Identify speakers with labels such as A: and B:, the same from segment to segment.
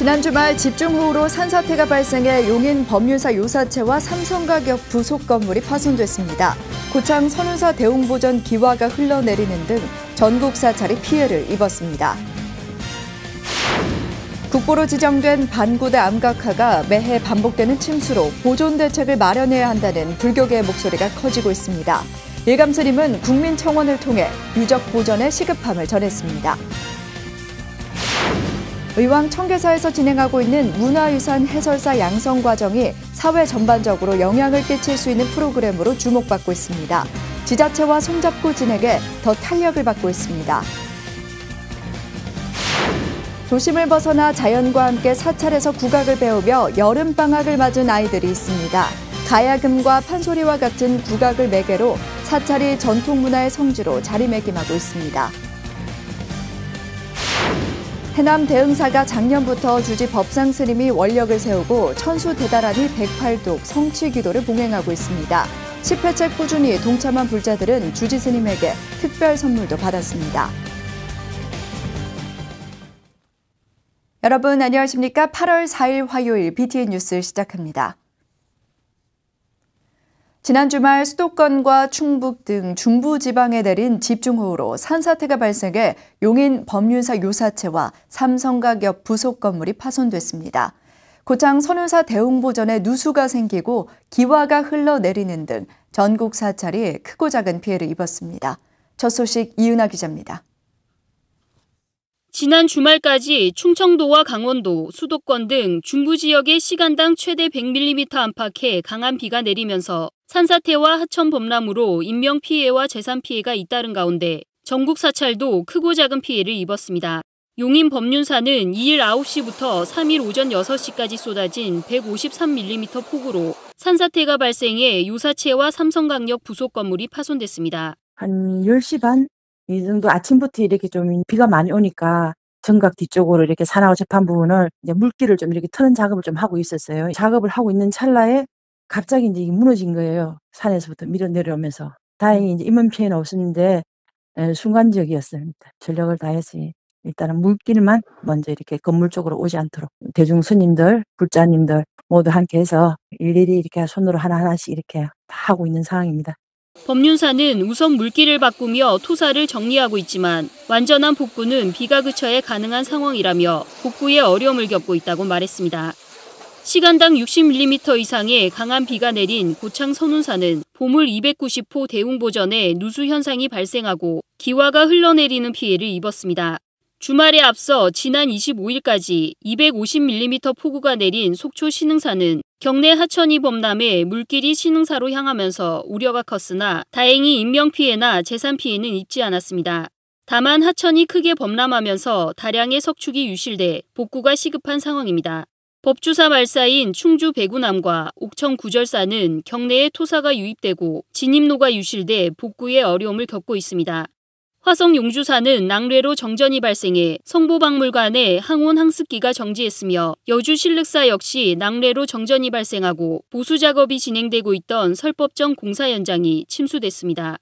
A: 지난 주말 집중호우로 산사태가 발생해 용인 법률사 요사체와 삼성가격 부속 건물이 파손됐습니다. 고창 선운사 대웅보전 기와가 흘러내리는 등 전국 사찰이 피해를 입었습니다. 국보로 지정된 반구대 암각화가 매해 반복되는 침수로 보존 대책을 마련해야 한다는 불교계의 목소리가 커지고 있습니다. 일감스님은 국민청원을 통해 유적 보전의 시급함을 전했습니다. 의왕 청계사에서 진행하고 있는 문화유산 해설사 양성 과정이 사회 전반적으로 영향을 끼칠 수 있는 프로그램으로 주목받고 있습니다. 지자체와 손잡고 진행해 더 탄력을 받고 있습니다. 도심을 벗어나 자연과 함께 사찰에서 국악을 배우며 여름방학을 맞은 아이들이 있습니다. 가야금과 판소리와 같은 국악을 매개로 사찰이 전통문화의 성지로 자리매김하고 있습니다. 해남 대흥사가 작년부터 주지 법상 스님이 원력을 세우고 천수대다라니 108독 성취기도를 봉행하고 있습니다. 10회째 꾸준히 동참한 불자들은 주지 스님에게 특별 선물도 받았습니다. 여러분 안녕하십니까? 8월 4일 화요일 BTN 뉴스 시작합니다. 지난 주말 수도권과 충북 등 중부지방에 내린 집중호우로 산사태가 발생해 용인 법률사 요사체와 삼성가격 부속 건물이 파손됐습니다. 고창 선운사 대웅보전에 누수가 생기고 기와가 흘러내리는 등 전국 사찰이 크고 작은 피해를 입었습니다. 첫 소식 이은하 기자입니다.
B: 지난 주말까지 충청도와 강원도, 수도권 등 중부 지역에 시간당 최대 100mm 안팎의 강한 비가 내리면서 산사태와 하천 범람으로 인명피해와 재산피해가 잇따른 가운데 전국 사찰도 크고 작은 피해를 입었습니다. 용인 법륜사는 2일 9시부터 3일 오전 6시까지 쏟아진 153mm 폭우로 산사태가 발생해 요사체와 삼성강력 부속 건물이 파손됐습니다.
C: 한 10시 반? 이 정도 아침부터 이렇게 좀 비가 많이 오니까 정각 뒤쪽으로 이렇게 산하고 재판 부분을 이제 물기를 좀 이렇게 트는 작업을 좀 하고 있었어요. 작업을 하고 있는 찰나에 갑자기 이제 무너진 거예요. 산에서부터 밀어 내려오면서. 다행히 이제 인명 피해는 없었는데 순간적이었습니다. 전력을 다해서 일단은 물길만 먼저 이렇게 건물 쪽으로 오지 않도록 대중 스님들, 불자님들 모두 함께 해서 일일이 이렇게 손으로 하나하나씩 이렇게 다 하고 있는 상황입니다.
B: 법륜사는 우선 물길을 바꾸며 토사를 정리하고 있지만 완전한 복구는 비가 그쳐야 가능한 상황이라며 복구에 어려움을 겪고 있다고 말했습니다. 시간당 60mm 이상의 강한 비가 내린 고창 선운사는 보물 290호 대웅보전에 누수 현상이 발생하고 기와가 흘러내리는 피해를 입었습니다. 주말에 앞서 지난 25일까지 250mm 폭우가 내린 속초 신흥사는 경내 하천이 범람해 물길이 신흥사로 향하면서 우려가 컸으나 다행히 인명피해나 재산피해는 입지 않았습니다. 다만 하천이 크게 범람하면서 다량의 석축이 유실돼 복구가 시급한 상황입니다. 법주사 말사인 충주 배구남과 옥천 구절사는 경내에 토사가 유입되고 진입로가 유실돼 복구에 어려움을 겪고 있습니다. 화성 용주사는 낭뢰로 정전이 발생해 성보박물관의 항온 항습기가 정지했으며 여주 신륵사 역시 낭뢰로 정전이 발생하고 보수 작업이 진행되고 있던 설법정 공사 현장이 침수됐습니다.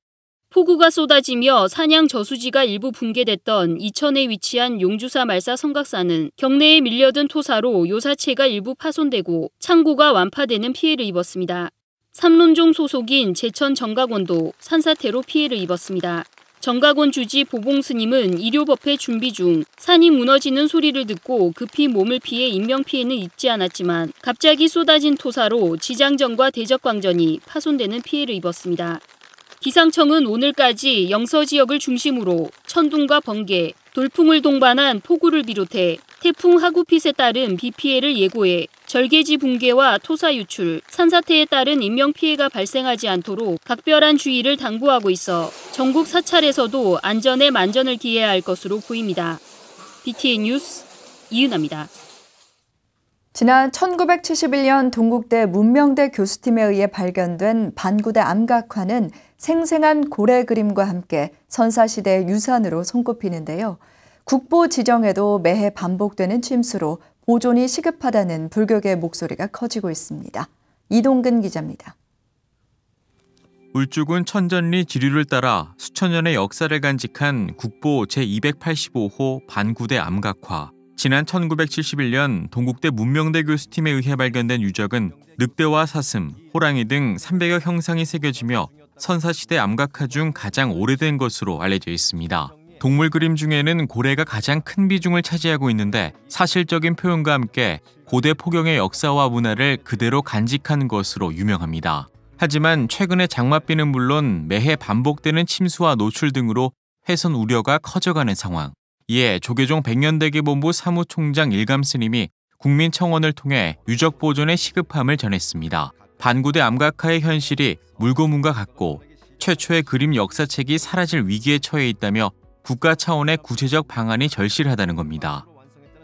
B: 폭우가 쏟아지며 산양 저수지가 일부 붕괴됐던 이천에 위치한 용주사 말사 성각사는 경내에 밀려든 토사로 요사체가 일부 파손되고 창고가 완파되는 피해를 입었습니다. 삼론종 소속인 제천 정각원도 산사태로 피해를 입었습니다. 정각원 주지 보봉스님은 일요법회 준비 중 산이 무너지는 소리를 듣고 급히 몸을 피해 인명피해는 입지 않았지만 갑자기 쏟아진 토사로 지장전과 대적광전이 파손되는 피해를 입었습니다. 기상청은 오늘까지 영서 지역을 중심으로 천둥과 번개, 돌풍을 동반한 폭우를 비롯해 태풍 하구핏에 따른 비 피해를 예고해 절개지 붕괴와 토사 유출, 산사태에 따른 인명피해가 발생하지 않도록 각별한 주의를 당부하고 있어 전국 사찰에서도 안전에 만전을 기해야 할 것으로 보입니다. BTN 뉴스 이은하입니다.
A: 지난 1971년 동국대 문명대 교수팀에 의해 발견된 반구대 암각화는 생생한 고래 그림과 함께 선사시대의 유산으로 손꼽히는데요. 국보 지정에도 매해 반복되는 침수로 보존이 시급하다는 불교계의 목소리가 커지고 있습니다. 이동근 기자입니다.
D: 울주군 천전리 지류를 따라 수천 년의 역사를 간직한 국보 제285호 반구대 암각화. 지난 1971년 동국대 문명대 교수팀에 의해 발견된 유적은 늑대와 사슴, 호랑이 등 300여 형상이 새겨지며 선사시대 암각화 중 가장 오래된 것으로 알려져 있습니다. 동물 그림 중에는 고래가 가장 큰 비중을 차지하고 있는데 사실적인 표현과 함께 고대 포경의 역사와 문화를 그대로 간직한 것으로 유명합니다. 하지만 최근에 장맛비는 물론 매해 반복되는 침수와 노출 등으로 훼손 우려가 커져가는 상황. 이에 조계종 백년대계본부 사무총장 일감 스님이 국민청원을 통해 유적 보존의 시급함을 전했습니다. 반구대 암각화의 현실이 물고문과 같고 최초의 그림 역사책이 사라질 위기에 처해 있다며 국가 차원의 구체적 방안이 절실하다는 겁니다.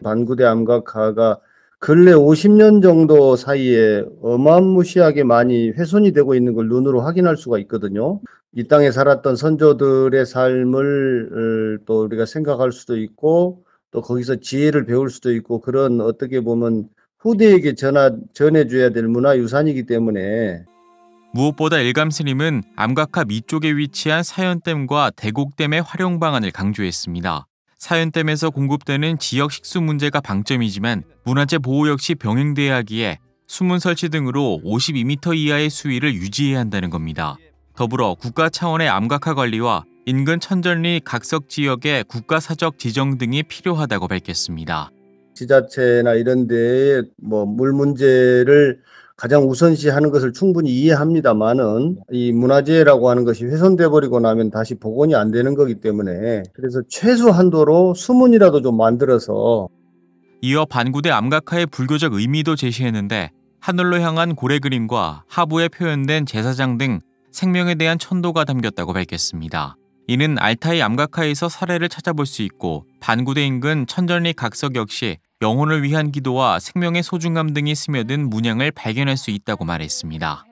E: 반구대 암각화가 근래 50년 정도 사이에 어마무시하게 많이 훼손이 되고 있는 걸 눈으로 확인할 수가 있거든요. 이 땅에 살았던 선조들의 삶을 또 우리가 생각할 수도 있고 또 거기서 지혜를 배울 수도 있고 그런 어떻게 보면 후대에게 전해줘야 될 문화유산이기 때문에
D: 무엇보다 일감 스님은 암각화 밑쪽에 위치한 사연댐과 대곡댐의 활용 방안을 강조했습니다. 사연댐에서 공급되는 지역 식수 문제가 방점이지만 문화재 보호 역시 병행돼야 하기에 수문 설치 등으로 52m 이하의 수위를 유지해야 한다는 겁니다. 더불어 국가 차원의 암각화 관리와 인근 천전리 각석 지역의 국가사적 지정 등이 필요하다고 밝혔습니다.
E: 지자체나 이런 데에 물 문제를 가장 우선시하는 것을 충분히 이해합니다만은 이 문화재라고 하는 것이 훼손돼 버리고 나면 다시 복원이 안 되는 거기 때문에 그래서 최소 한도로 수문이라도 좀 만들어서
D: 이어 반구대 암각화의 불교적 의미도 제시했는데 하늘로 향한 고래 그림과 하부에 표현된 제사장 등 생명에 대한 천도가 담겼다고 밝혔습니다. 이는 알타이 암각화에서 사례를 찾아볼 수 있고 반구대 인근 천전리 각석 역시 영혼을 위한 기도와 생명의 소중함 등이 스며든 문양을 발견할 수 있다고 말했습니다.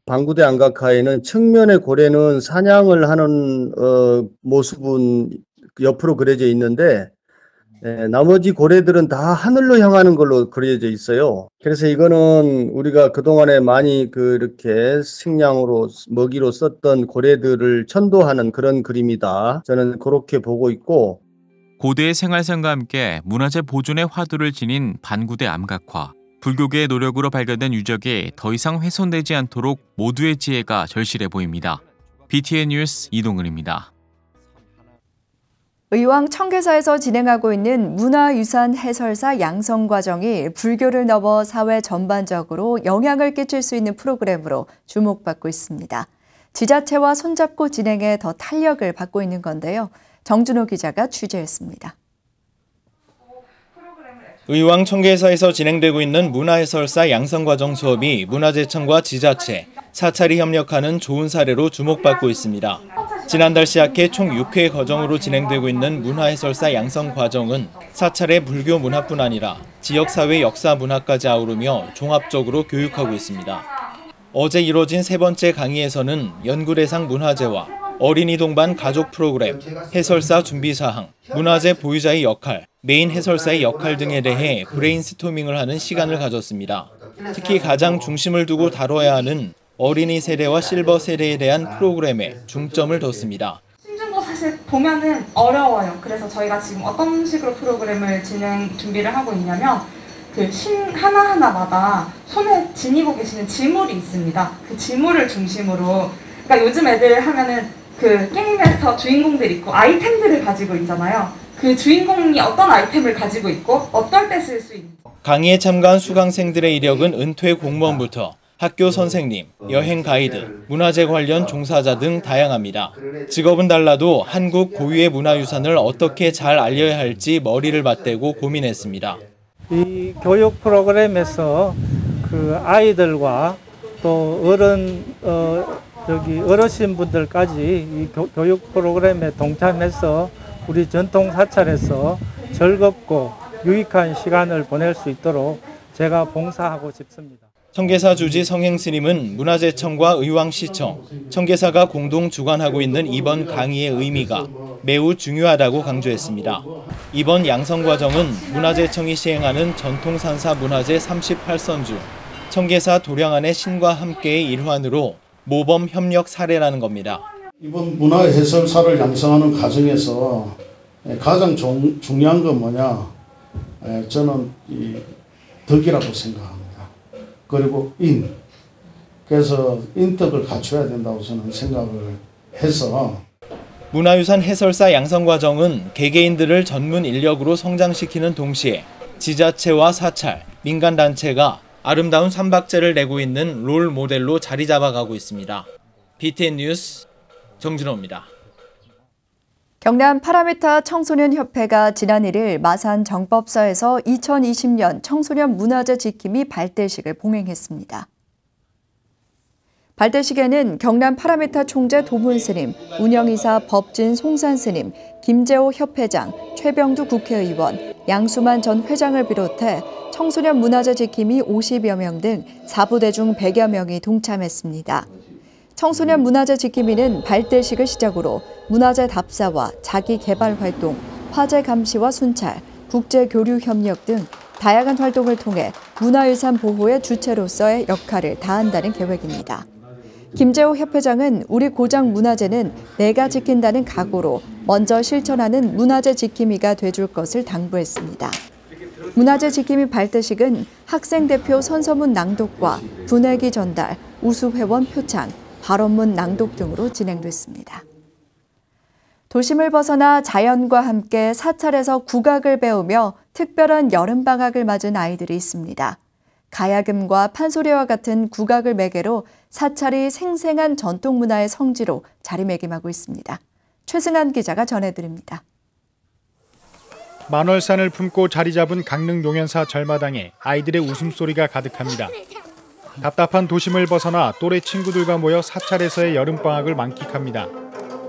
E: 반구대 암각화에는 측면의 고래는 사냥을 하는 모습은 옆으로 그려져 있는데 나머지 고래들은 다 하늘로 향하는 걸로 그려져 있어요. 그래서 이거는 우리가 그동안에 많이 그렇게 식량으로 먹이로 썼던 고래들을 천도하는 그런 그림이다. 저는 그렇게 보고 있고
D: 고대의 생활상과 함께 문화재 보존의 화두를 지닌 반구대 암각화. 불교계의 노력으로 발견된 유적이 더 이상 훼손되지 않도록 모두의 지혜가 절실해 보입니다. BTN 뉴스 이동근입니다.
A: 의왕 청계사에서 진행하고 있는 문화유산 해설사 양성 과정이 불교를 넘어 사회 전반적으로 영향을 끼칠 수 있는 프로그램으로 주목받고 있습니다. 지자체와 손잡고 진행해 더 탄력을 받고 있는 건데요. 정준호 기자가 취재했습니다.
F: 의왕 청계사에서 진행되고 있는 문화해설사 양성과정 수업이 문화재청과 지자체, 사찰이 협력하는 좋은 사례로 주목받고 있습니다. 지난달 시작해 총 6회 과정으로 진행되고 있는 문화해설사 양성과정은 사찰의 불교 문화뿐 아니라 지역사회 역사 문화까지 아우르며 종합적으로 교육하고 있습니다. 어제 이뤄진 세 번째 강의에서는 연구대상 문화재와 어린이 동반 가족 프로그램, 해설사 준비 사항, 문화재 보유자의 역할, 메인 해설사의 역할 등에 대해 브레인스토밍을 하는 시간을 가졌습니다. 특히 가장 중심을 두고 다뤄야 하는 어린이 세대와 실버 세대에 대한 프로그램에 중점을 뒀습니다.
G: 신중도 사실 보면은 어려워요. 그래서 저희가 지금 어떤 식으로 프로그램을 준비를 하고 있냐면 그 신 하나하나마다 손에 지니고 계시는 지물이 있습니다. 그 지물을 중심으로 그러니까 요즘 애들 하면은 그 게임에서 주인공들 있고 아이템들을 가지고 있잖아요. 그 주인공이 어떤 아이템을 가지고 있고 어떨 때 쓸 수 있는
F: 강의에 참가한 수강생들의 이력은 은퇴 공무원부터 학교 선생님, 여행 가이드, 문화재 관련 종사자 등 다양합니다. 직업은 달라도 한국 고유의 문화유산을 어떻게 잘 알려야 할지 머리를 맞대고 고민했습니다.
H: 이 교육 프로그램에서 그 아이들과 또 어르신 분들까지 이 교육 프로그램에 동참해서 우리 전통 사찰에서 즐겁고 유익한 시간을 보낼 수 있도록 제가 봉사하고 싶습니다.
F: 청계사 주지 성행스님은 문화재청과 의왕시청, 청계사가 공동 주관하고 있는 이번 강의의 의미가 매우 중요하다고 강조했습니다. 이번 양성과정은 문화재청이 시행하는 전통산사 문화재 38선 중 청계사 도량안의 신과 함께의 일환으로 모범 협력 사례라는 겁니다.
I: 이번 문화해설사를 양성하는 과정에서 가장 중요한 건 뭐냐? 저는 이 덕이라고 생각합니다. 그리고 그래서 인덕을 갖춰야 된다고 저는 생각을 해서
F: 문화유산 해설사 양성과정은 개개인들을 전문 인력으로 성장시키는 동시에 지자체와 사찰, 민간단체가 아름다운 삼박자를 내고 있는 롤 모델로 자리 잡아가고 있습니다. BTN 뉴스 정진호입니다.
A: 경남 파라미타 청소년협회가 지난 1일 마산 정법사에서 2020년 청소년 문화재 지킴이 발대식을 봉행했습니다. 발대식에는 경남 파라미타 총재 도문스님, 운영이사 법진 송산스님, 김재호 협회장, 최병두 국회의원, 양수만 전 회장을 비롯해 청소년 문화재 지킴이 50여 명 등 4부대 중 100여 명이 동참했습니다. 청소년 문화재 지킴이는 발대식을 시작으로 문화재 답사와 자기개발 활동, 화재 감시와 순찰, 국제교류 협력 등 다양한 활동을 통해 문화유산 보호의 주체로서의 역할을 다한다는 계획입니다. 김재호 협회장은 우리 고장 문화재는 내가 지킨다는 각오로 먼저 실천하는 문화재 지킴이가 돼줄 것을 당부했습니다. 문화재 지킴이 발대식은 학생 대표 선서문 낭독과 분회기 전달, 우수회원 표창, 발언문 낭독 등으로 진행됐습니다. 도심을 벗어나 자연과 함께 사찰에서 국악을 배우며 특별한 여름방학을 맞은 아이들이 있습니다. 가야금과 판소리와 같은 국악을 매개로 사찰이 생생한 전통문화의 성지로 자리매김하고 있습니다. 최승한 기자가 전해드립니다.
J: 만월산을 품고 자리 잡은 강릉 용현사 절마당에 아이들의 웃음소리가 가득합니다. 답답한 도심을 벗어나 또래 친구들과 모여 사찰에서의 여름방학을 만끽합니다.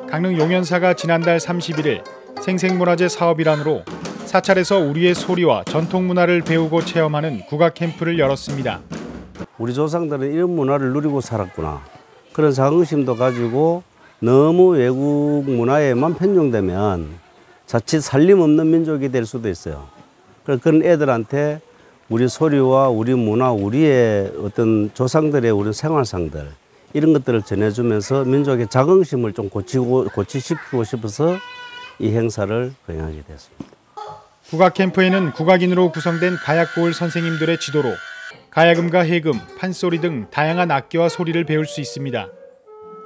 J: 강릉 용현사가 지난달 31일 생생문화재 사업 일환으로 사찰에서 우리의 소리와 전통문화를 배우고 체험하는 국악 캠프를 열었습니다.
K: 우리 조상들은 이런 문화를 누리고 살았구나. 그런 자긍심도 가지고 너무 외국 문화에만 편중되면 자칫 살림없는 민족이 될 수도 있어요. 그런 애들한테 우리 소리와 우리 문화, 우리의 어떤 조상들의 우리 생활상들 이런 것들을 전해주면서 민족의 자긍심을 좀 고치시키고 싶어서 이 행사를 거행하게 됐습니다.
J: 국악 캠프에는 국악인으로 구성된 가야고을 선생님들의 지도로 가야금과 해금, 판소리 등 다양한 악기와 소리를 배울 수 있습니다.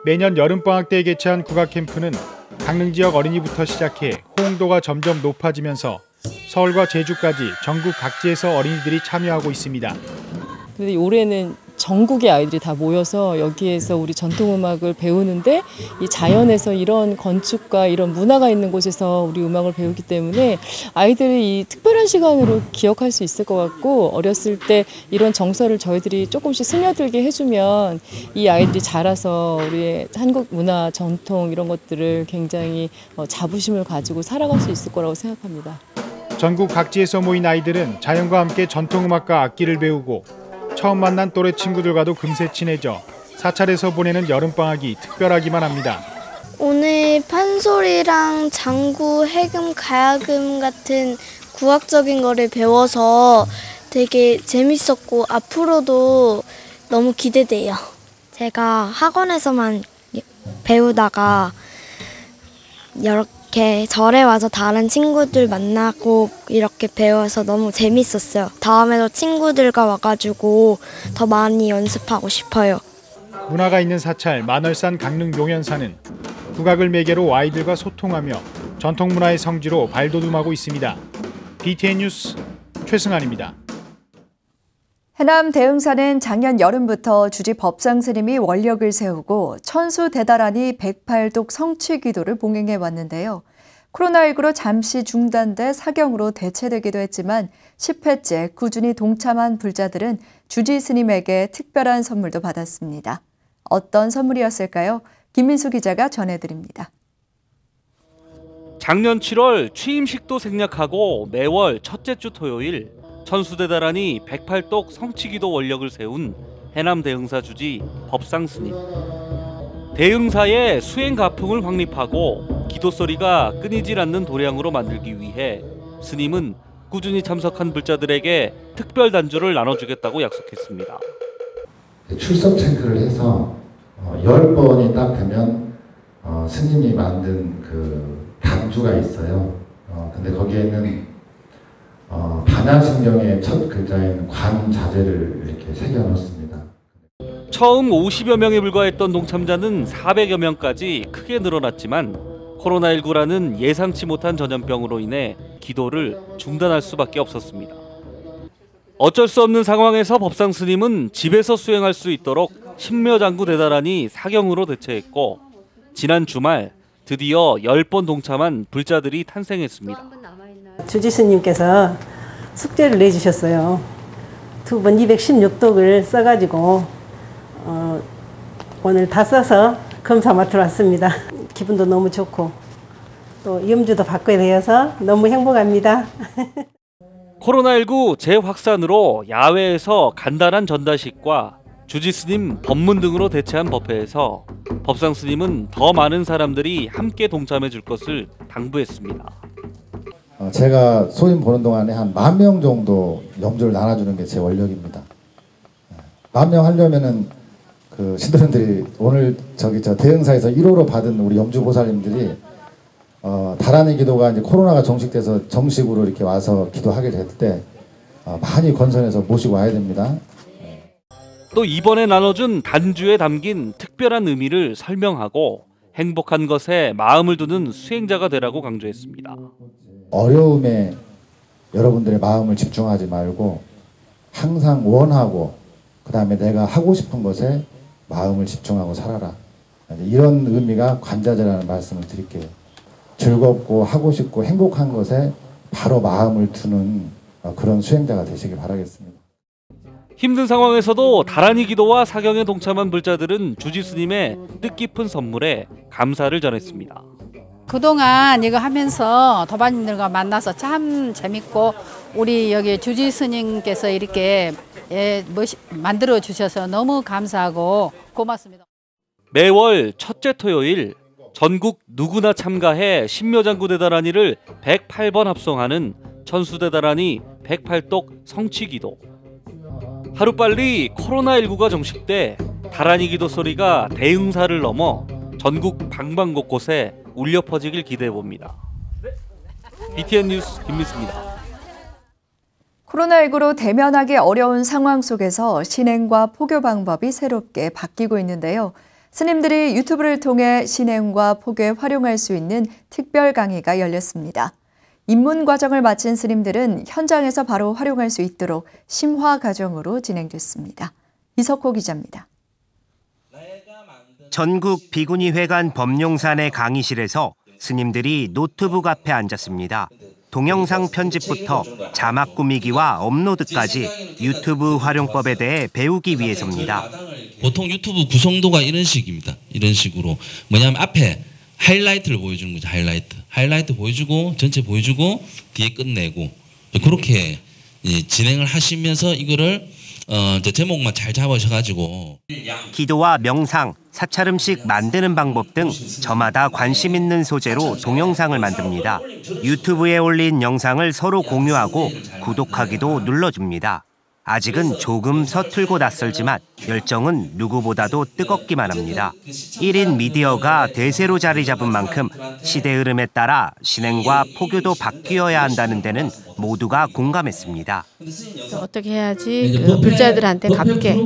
J: 매년 여름방학 때 개최한 국악 캠프는 강릉 지역 어린이부터 시작해 호응도가 점점 높아지면서 서울과 제주까지 전국 각지에서 어린이들이 참여하고 있습니다.
L: 근데 올해는 전국의 아이들이 다 모여서 여기에서 우리 전통음악을 배우는데 이 자연에서 이런 건축과 이런 문화가 있는 곳에서 우리 음악을 배우기 때문에 아이들이 이 특별한 시간으로 기억할 수 있을 것 같고 어렸을 때 이런 정서를 저희들이 조금씩 스며들게 해주면 이 아이들이 자라서 우리의 한국 문화, 전통 이런 것들을 굉장히 자부심을 가지고 살아갈 수 있을 거라고 생각합니다.
J: 전국 각지에서 모인 아이들은 자연과 함께 전통음악과 악기를 배우고 처음 만난 또래 친구들과도 금세 친해져 사찰에서 보내는 여름방학이 특별하기만 합니다.
M: 오늘 판소리랑 장구, 해금, 가야금 같은 국악적인 거를 배워서 되게 재밌었고 앞으로도 너무 기대돼요. 제가 학원에서만 배우다가 이렇게 절에 와서 다른 친구들 만나고 이렇게 배워서 너무 재밌었어요. 다음에도 친구들과 와가지고 더 많이 연습하고 싶어요.
J: 문화가 있는 사찰 만월산 강릉 용현사는 국악을 매개로 아이들과 소통하며 전통문화의 성지로 발돋움하고 있습니다. BTN 뉴스 최승환입니다.
A: 해남 대흥사는 작년 여름부터 주지 법상 스님이 원력을 세우고 천수대다라니 108독 성취기도를 봉행해 왔는데요. 코로나19로 잠시 중단돼 사경으로 대체되기도 했지만 10회째 꾸준히 동참한 불자들은 주지 스님에게 특별한 선물도 받았습니다. 어떤 선물이었을까요? 김민수 기자가 전해드립니다.
N: 작년 7월 취임식도 생략하고 매월 첫째 주 토요일 천수대다라니 108독 성취기도 원력을 세운 해남 대흥사 주지 법상 스님. 대흥사의 수행 가풍을 확립하고 기도 소리가 끊이질 않는 도량으로 만들기 위해 스님은 꾸준히 참석한 불자들에게 특별 단주를 나눠주겠다고 약속했습니다.
O: 출석 체크를 해서 10번이 딱 되면 스님이 만든 그 단주가 있어요. 근데 거기에는 반야신경의 첫 글자인 관 자재를 이렇게 새겨놓습니다.
N: 처음 50여 명에 불과했던 동참자는 400여 명까지 크게 늘어났지만 코로나19라는 예상치 못한 전염병으로 인해 기도를 중단할 수밖에 없었습니다. 어쩔 수 없는 상황에서 법상 스님은 집에서 수행할 수 있도록 신묘장구 대단하니 사경으로 대체했고 지난 주말 드디어 10번 동참한 불자들이 탄생했습니다.
P: 주지 스님께서 숙제를 내주셨어요. 2번 216독을 써가지고 오늘 다 써서 검사 맡으러 왔습니다. 기분도 너무 좋고 또 염주도 받게 되어서 너무 행복합니다.
N: 코로나19 재확산으로 야외에서 간단한 전다식과 주지스님 법문 등으로 대체한 법회에서 법상스님은 더 많은 사람들이 함께 동참해 줄 것을 당부했습니다.
O: 제가 소임 보는 동안에 한 10,000명 정도 영주를 나눠주는 게 제 원력입니다. 10,000명 하려면은 그 신도님들이 오늘 저 대흥사에서 1호로 받은 우리 영주 보살님들이 다라니 기도가 이제 코로나가 종식돼서 정식으로 이렇게 와서 기도하게 될 때 많이 건선해서 모시고 와야 됩니다.
N: 또 이번에 나눠준 단주에 담긴 특별한 의미를 설명하고 행복한 것에 마음을 두는 수행자가 되라고 강조했습니다.
O: 어려움에 여러분들의 마음을 집중하지 말고 항상 원하고 그 다음에 내가 하고 싶은 것에 마음을 집중하고 살아라. 이런 의미가 관자재라는 말씀을 드릴게요. 즐겁고 하고 싶고 행복한 것에 바로 마음을 두는 그런 수행자가 되시길 바라겠습니다.
N: 힘든 상황에서도 다라니 기도와 사경에 동참한 불자들은 주지스님의 뜻깊은 선물에 감사를 전했습니다.
Q: 그동안 이거 하면서 도반님들과 만나서 참 재밌고 우리 여기 주지스님께서 이렇게 만들어 주셔서 너무 감사하고 고맙습니다.
N: 매월 첫째 토요일 전국 누구나 참가해 신묘장구 대다라니를 108번 합송하는 천수대다라니 108독 성취기도. 하루빨리 코로나19가 종식돼 다라니 기도 소리가 대흥사를 넘어 전국 방방곳곳에 울려 퍼지길 기대해봅니다. BTN 뉴스 김민수입니다.
A: 코로나19로 대면하기 어려운 상황 속에서 신행과 포교 방법이 새롭게 바뀌고 있는데요. 스님들이 유튜브를 통해 신행과 포교에 활용할 수 있는 특별 강의가 열렸습니다. 입문 과정을 마친 스님들은 현장에서 바로 활용할 수 있도록 심화 과정으로 진행됐습니다. 이석호 기자입니다.
R: 전국 비구니 회관 법룡산의 강의실에서 스님들이 노트북 앞에 앉았습니다. 동영상 편집부터 자막 꾸미기와 업로드까지 유튜브 활용법에 대해 배우기 위해서입니다.
S: 보통 유튜브 구성도가 이런 식입니다. 이런 식으로 뭐냐면 앞에 하이라이트를 보여주는 거죠. 하이라이트 보여주고 전체 보여주고 뒤에 끝내고 그렇게 진행을 하시면서 이거를 이제 제목만 잘 잡으셔가지고
R: 기도와 명상, 사찰 음식 만드는 방법 등 저마다 관심 있는 소재로 동영상을 만듭니다. 유튜브에 올린 영상을 서로 공유하고 구독하기도 눌러줍니다. 아직은 조금 서툴고 낯설지만 열정은 누구보다도 뜨겁기만 합니다. 1인 미디어가 대세로 자리 잡은 만큼 시대 흐름에 따라 신행과 포교도 바뀌어야 한다는 데는 모두가 공감했습니다.
T: 어떻게 해야지 그 불자들한테 가깝게,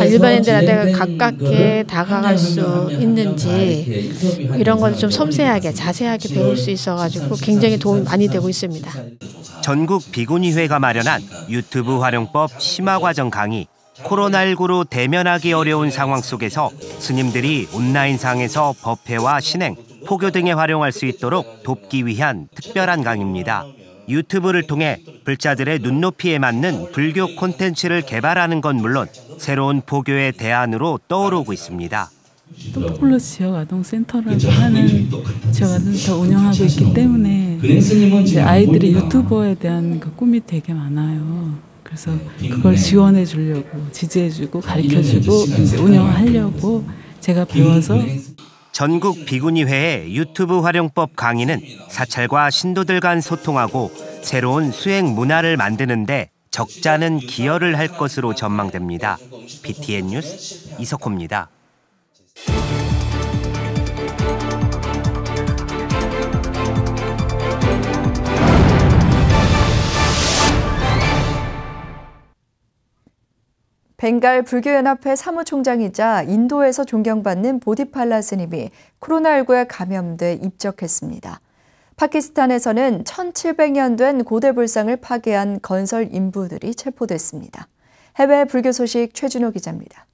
T: 일반인들한테 가깝게 다가갈 수 있는지 이런 걸 좀 섬세하게 자세하게 배울 수 있어가지고 굉장히 도움이 많이 되고 있습니다.
R: 전국 비구니회가 마련한 유튜브 활용법 심화과정 강의. 코로나19로 대면하기 어려운 상황 속에서 스님들이 온라인상에서 법회와 신행, 포교 등에 활용할 수 있도록 돕기 위한 특별한 강의입니다. 유튜브를 통해 불자들의 눈높이에 맞는 불교 콘텐츠를 개발하는 건 물론 새로운 포교의 대안으로 떠오르고 있습니다.
U: 포폴로 지역아동센터라고 하는 지역아동센터 운영하고 있기 때문에 이제 아이들이 유튜버에 대한 그 꿈이 되게 많아요. 그래서 그걸 지원해 주려고, 지지해 주고, 가르쳐 주고 이제 운영하려고 제가 배워서.
R: 전국 비구니회의 유튜브 활용법 강의는 사찰과 신도들 간 소통하고 새로운 수행 문화를 만드는데 적잖은 기여를 할 것으로 전망됩니다. BTN 뉴스 이석호입니다.
A: 벵갈 불교연합회 사무총장이자 인도에서 존경받는 보디팔라 스님이 코로나19에 감염돼 입적했습니다. 파키스탄에서는 1700년 된 고대 불상을 파괴한 건설 인부들이 체포됐습니다. 해외 불교 소식 최준호 기자입니다.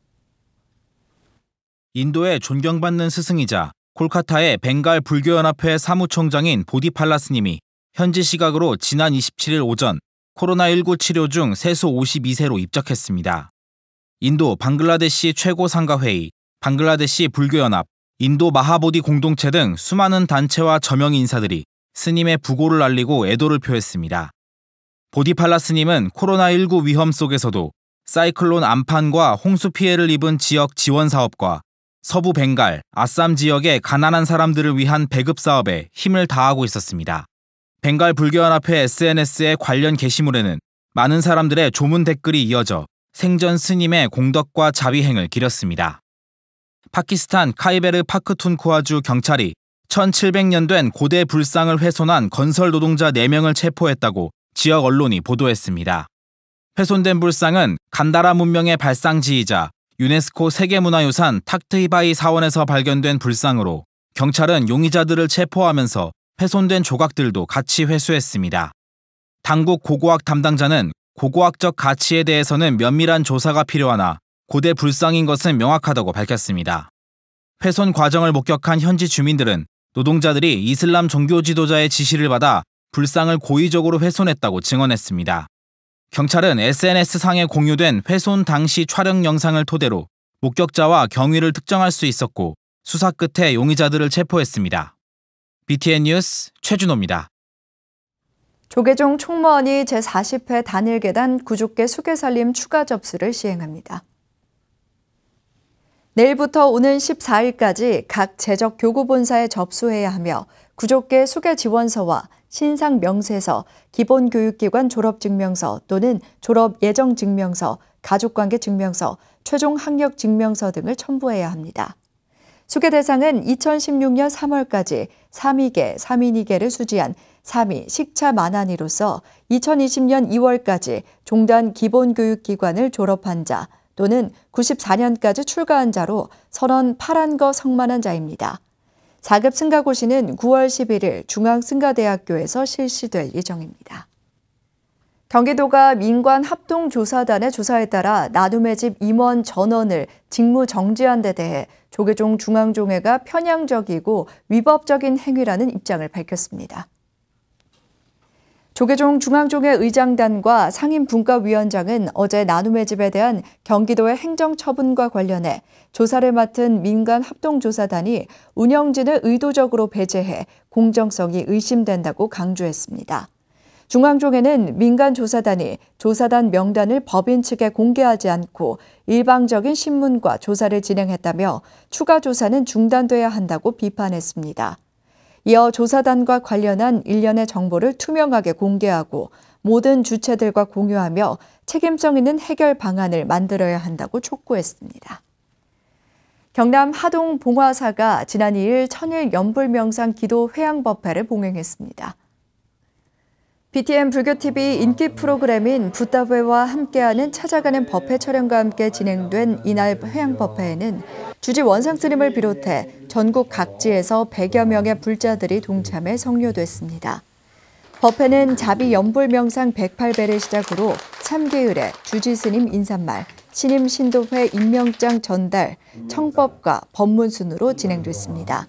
C: 인도의 존경받는 스승이자 콜카타의 벵갈 불교연합회 사무총장인 보디팔라 스님이 현지 시각으로 지난 27일 오전 코로나19 치료 중 세수 52세로 입적했습니다. 인도 방글라데시 최고상가회의, 방글라데시 불교연합, 인도 마하보디 공동체 등 수많은 단체와 저명 인사들이 스님의 부고를 알리고 애도를 표했습니다. 보디팔라 스님은 코로나19 위험 속에서도 사이클론 암판과 홍수 피해를 입은 지역 지원 사업과 서부 벵갈, 아쌈 지역의 가난한 사람들을 위한 배급 사업에 힘을 다하고 있었습니다. 벵갈 불교연합회 SNS의 관련 게시물에는 많은 사람들의 조문 댓글이 이어져 생전 스님의 공덕과 자비행을 기렸습니다. 파키스탄 카이베르 파크툰쿠아주 경찰이 1700년 된 고대 불상을 훼손한 건설 노동자 4명을 체포했다고 지역 언론이 보도했습니다. 훼손된 불상은 간다라 문명의 발상지이자 유네스코 세계문화유산 탁트히바이 사원에서 발견된 불상으로 경찰은 용의자들을 체포하면서 훼손된 조각들도 같이 회수했습니다. 당국 고고학 담당자는 고고학적 가치에 대해서는 면밀한 조사가 필요하나 고대 불상인 것은 명확하다고 밝혔습니다. 훼손 과정을 목격한 현지 주민들은 노동자들이 이슬람 종교 지도자의 지시를 받아 불상을 고의적으로 훼손했다고 증언했습니다. 경찰은 SNS상에 공유된 훼손 당시 촬영 영상을 토대로 목격자와 경위를 특정할 수 있었고 수사 끝에 용의자들을 체포했습니다. BTN 뉴스 최준호입니다.
A: 조계종 총무원이 제40회 단일계단 구족계 수계살림 추가 접수를 시행합니다. 내일부터 오는 14일까지 각 재적 교구본사에 접수해야 하며 구족계 수계지원서와 신상명세서, 기본교육기관 졸업증명서 또는 졸업예정증명서, 가족관계증명서, 최종학력증명서 등을 첨부해야 합니다. 수계 대상은 2016년 3월까지 3위계, 3인위계를 수지한 3위 식차 만한이로서 2020년 2월까지 종단 기본교육기관을 졸업한 자 또는 94년까지 출가한 자로 선언 8안거 성만한 자입니다. 4급 승가고시는 9월 11일 중앙승가대학교에서 실시될 예정입니다. 경기도가 민관합동조사단의 조사에 따라 나눔의 집 임원 전원을 직무 정지한 데 대해 조계종 중앙종회가 편향적이고 위법적인 행위라는 입장을 밝혔습니다. 조계종 중앙종회 의장단과 상임분과위원장은 어제 나눔의 집에 대한 경기도의 행정처분과 관련해 조사를 맡은 민간합동조사단이 운영진을 의도적으로 배제해 공정성이 의심된다고 강조했습니다. 중앙종회는 민간조사단이 조사단 명단을 법인 측에 공개하지 않고 일방적인 신문과 조사를 진행했다며 추가 조사는 중단돼야 한다고 비판했습니다. 이어 조사단과 관련한 일련의 정보를 투명하게 공개하고 모든 주체들과 공유하며 책임성 있는 해결 방안을 만들어야 한다고 촉구했습니다. 경남 하동 봉화사가 지난 2일 천일 연불명상 기도 회향법회를 봉행했습니다. BTN 불교TV 인기 프로그램인 붓다회와 함께하는 찾아가는 법회 촬영과 함께 진행된 이날 회향법회에는 주지 원상스님을 비롯해 전국 각지에서 100여 명의 불자들이 동참해 성료됐습니다. 법회는 자비 연불명상 108배를 시작으로 참계의례, 주지스님 인사말, 신임 신도회 임명장 전달, 청법과 법문 순으로 진행됐습니다.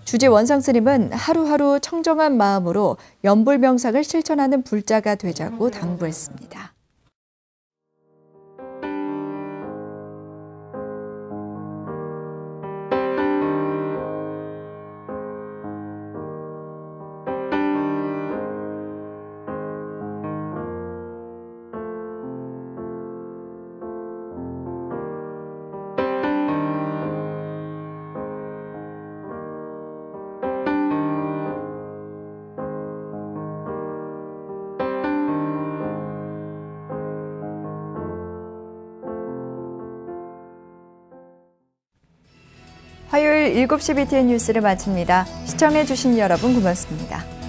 A: 주지 원상스님은 하루하루 청정한 마음으로 연불명상을 실천하는 불자가 되자고 당부했습니다. 화요일 7시 BTN 뉴스를 마칩니다. 시청해주신 여러분 고맙습니다.